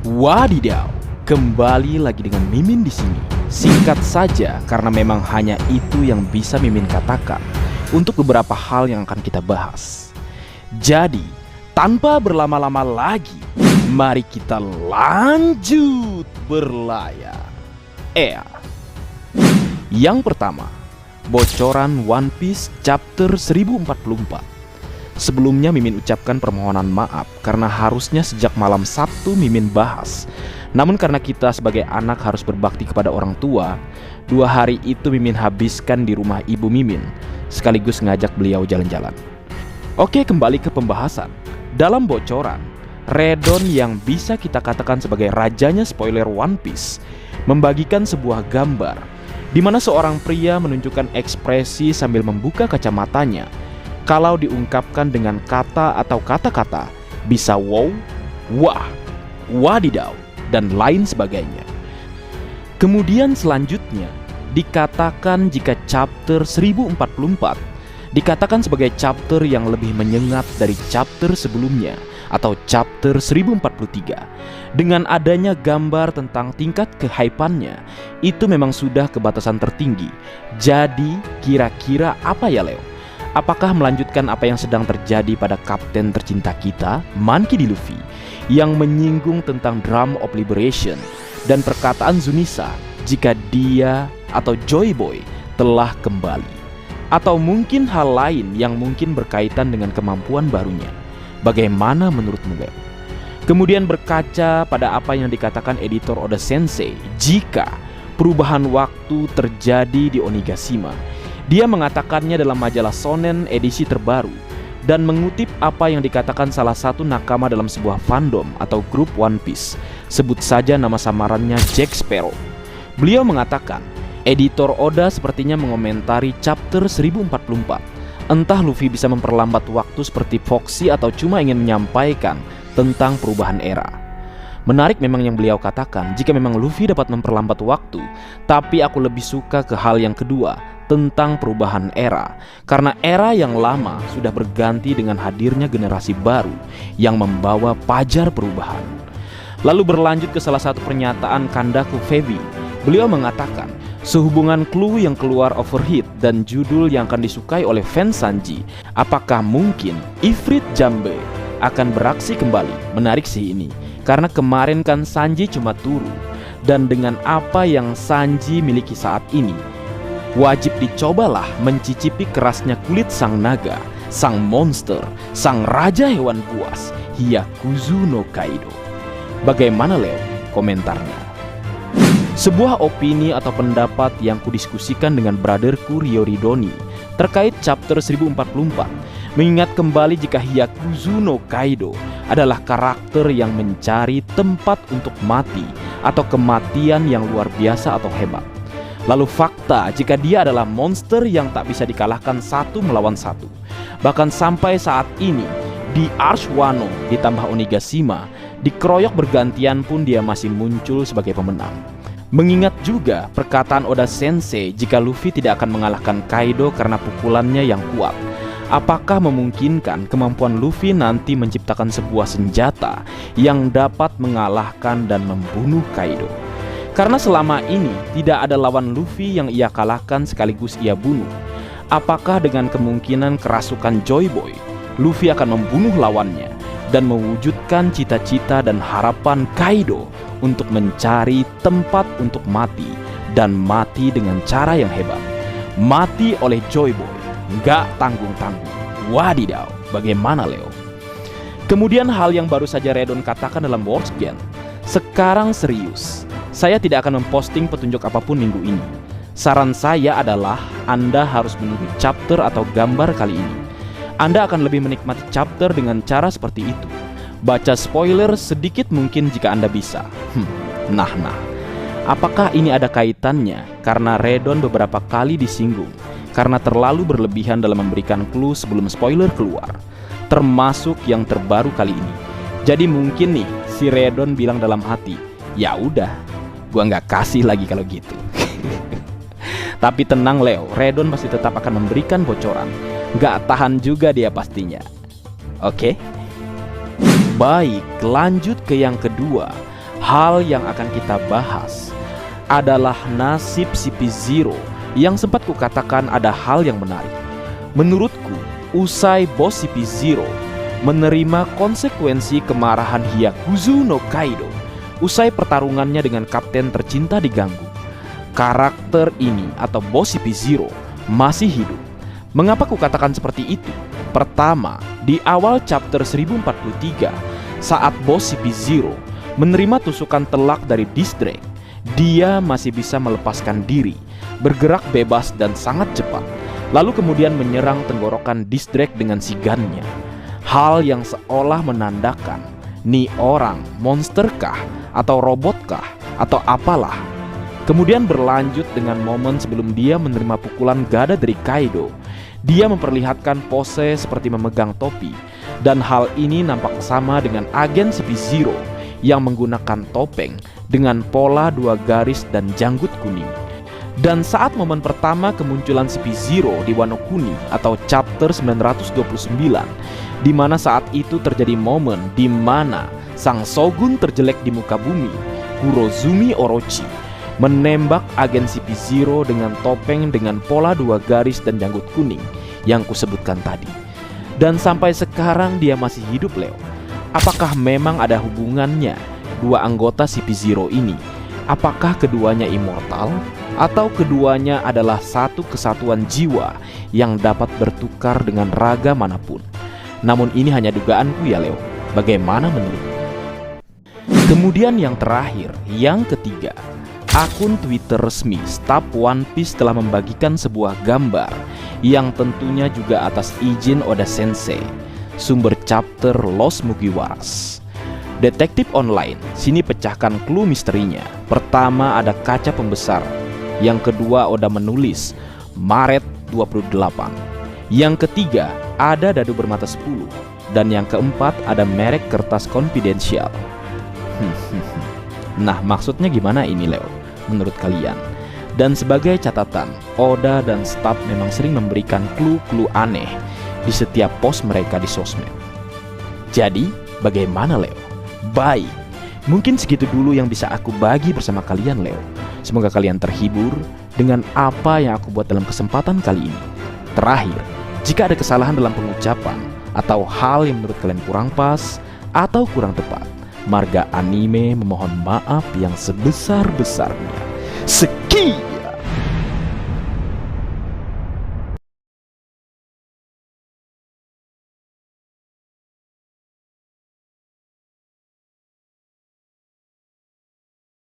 Wadidaw, kembali lagi dengan Mimin di sini. Singkat saja karena memang hanya itu yang bisa Mimin katakan untuk beberapa hal yang akan kita bahas. Jadi, tanpa berlama-lama lagi, mari kita lanjut berlayar. Yang pertama, bocoran One Piece chapter 1044. Sebelumnya Mimin ucapkan permohonan maaf karena harusnya sejak malam Sabtu Mimin bahas. Namun karena kita sebagai anak harus berbakti kepada orang tua, 2 hari itu Mimin habiskan di rumah ibu Mimin, sekaligus ngajak beliau jalan-jalan. Oke, kembali ke pembahasan. Dalam bocoran, Redon yang bisa kita katakan sebagai rajanya spoiler One Piece membagikan sebuah gambar di mana seorang pria menunjukkan ekspresi sambil membuka kacamatanya. Kalau diungkapkan dengan kata atau kata-kata, bisa wow, wah, wadidaw, dan lain sebagainya. Kemudian selanjutnya, dikatakan jika chapter 1044 dikatakan sebagai chapter yang lebih menyengat dari chapter sebelumnya atau chapter 1043. Dengan adanya gambar tentang tingkat kehypannya, itu memang sudah kebatasan tertinggi. Jadi kira-kira apa ya Leo? Apakah melanjutkan apa yang sedang terjadi pada kapten tercinta kita, Monkey D. Luffy, yang menyinggung tentang Drum of Liberation dan perkataan Zunisa jika dia atau Joy Boy telah kembali? Atau mungkin hal lain yang mungkin berkaitan dengan kemampuan barunya? Bagaimana menurutmu, Leo? Kemudian berkaca pada apa yang dikatakan editor Oda Sensei jika perubahan waktu terjadi di Onigashima. Dia mengatakannya dalam majalah Shonen edisi terbaru dan mengutip apa yang dikatakan salah satu nakama dalam sebuah fandom atau grup One Piece. Sebut saja nama samarannya Jack Sparrow. Beliau mengatakan, editor Oda sepertinya mengomentari chapter 1044. Entah Luffy bisa memperlambat waktu seperti Foxy atau cuma ingin menyampaikan tentang perubahan era. Menarik memang yang beliau katakan jika memang Luffy dapat memperlambat waktu, tapi aku lebih suka ke hal yang kedua, tentang perubahan era, karena era yang lama sudah berganti dengan hadirnya generasi baru yang membawa pajar perubahan. Lalu berlanjut ke salah satu pernyataan Kandaku Feby. Beliau mengatakan sehubungan clue yang keluar overheat dan judul yang akan disukai oleh fans Sanji, apakah mungkin Ifrit Jambe akan beraksi kembali? Menarik sih ini, karena kemarin kan Sanji cuma turu, dan dengan apa yang Sanji miliki saat ini, wajib dicobalah mencicipi kerasnya kulit sang naga, sang monster, sang raja hewan buas, Hyakuzu no Kaido. Bagaimana Leo komentarnya? Sebuah opini atau pendapat yang kudiskusikan dengan brotherku Rio Ridoni terkait chapter 1044, mengingat kembali jika Hyakuzu no Kaido adalah karakter yang mencari tempat untuk mati atau kematian yang luar biasa atau hebat. Lalu fakta jika dia adalah monster yang tak bisa dikalahkan 1 melawan 1. Bahkan sampai saat ini di Arch Wano ditambah Onigashima, dikeroyok bergantian pun dia masih muncul sebagai pemenang. Mengingat juga perkataan Oda Sensei jika Luffy tidak akan mengalahkan Kaido karena pukulannya yang kuat. Apakah memungkinkan kemampuan Luffy nanti menciptakan sebuah senjata yang dapat mengalahkan dan membunuh Kaido? Karena selama ini tidak ada lawan Luffy yang ia kalahkan sekaligus ia bunuh. Apakah dengan kemungkinan kerasukan Joy Boy, Luffy akan membunuh lawannya dan mewujudkan cita-cita dan harapan Kaido untuk mencari tempat untuk mati, dan mati dengan cara yang hebat? Mati oleh Joy Boy, nggak tanggung-tanggung. Wadidaw, bagaimana Leo? Kemudian hal yang baru saja Redon katakan dalam Words Gen, sekarang serius, saya tidak akan memposting petunjuk apapun minggu ini. Saran saya adalah Anda harus menunggu chapter atau gambar kali ini. Anda akan lebih menikmati chapter dengan cara seperti itu. Baca spoiler sedikit mungkin jika Anda bisa. Nah. Apakah ini ada kaitannya karena Redon beberapa kali disinggung karena terlalu berlebihan dalam memberikan clue sebelum spoiler keluar, termasuk yang terbaru kali ini. Jadi mungkin nih si Redon bilang dalam hati, ya udah, gua nggak kasih lagi kalau gitu. Tapi tenang Leo, Redon pasti tetap akan memberikan bocoran. Nggak tahan juga dia pastinya. Oke? Baik, lanjut ke yang kedua. Hal yang akan kita bahas adalah nasib CP0 yang sempat kukatakan ada hal yang menarik. Menurutku, usai bos CP0 menerima konsekuensi kemarahan Hyakuzu no Kaido usai pertarungannya dengan kapten tercinta diganggu, karakter ini atau bos CP0 masih hidup. Mengapa kukatakan seperti itu? Pertama, di awal chapter 1043 saat bos CP0 menerima tusukan telak dari Distrek, dia masih bisa melepaskan diri, bergerak bebas dan sangat cepat, lalu kemudian menyerang tenggorokan Distrek dengan sigannya. Hal yang seolah menandakan, nih orang monsterkah atau robotkah atau apalah. Kemudian berlanjut dengan momen sebelum dia menerima pukulan gada dari Kaido. Dia memperlihatkan pose seperti memegang topi, dan hal ini nampak sama dengan agen CP0 yang menggunakan topeng dengan pola 2 garis dan janggut kuning. Dan saat momen pertama kemunculan CP0 di Wano Kuni atau chapter 929, di mana saat itu terjadi momen di mana sang shogun terjelek di muka bumi, Kurozumi Orochi, menembak agen CP0 dengan topeng dengan pola 2 garis dan janggut kuning yang kusebutkan tadi. Dan sampai sekarang dia masih hidup, Leo. Apakah memang ada hubungannya dua anggota CP0 ini? Apakah keduanya immortal? Atau keduanya adalah satu kesatuan jiwa yang dapat bertukar dengan raga manapun? Namun ini hanya dugaanku ya, Leo. Bagaimana menurutmu? Kemudian yang terakhir, yang ketiga, akun Twitter resmi staf One Piece telah membagikan sebuah gambar yang tentunya juga atas izin Oda Sensei, sumber chapter Lost Mugiwaras. Detektif online sini pecahkan clue misterinya. Pertama ada kaca pembesar, yang kedua Oda menulis Maret 28, yang ketiga ada dadu bermata 10, dan yang keempat ada merek kertas konfidensial. Nah, maksudnya gimana ini, Leo? Menurut kalian? Dan sebagai catatan, Oda dan staf memang sering memberikan clue-clue aneh di setiap post mereka di sosmed. Jadi, bagaimana, Leo? Baik, mungkin segitu dulu yang bisa aku bagi bersama kalian, Leo. Semoga kalian terhibur dengan apa yang aku buat dalam kesempatan kali ini. Terakhir, jika ada kesalahan dalam pengucapan atau hal yang menurut kalian kurang pas atau kurang tepat, Marga Anime memohon maaf yang sebesar-besarnya. Sekian.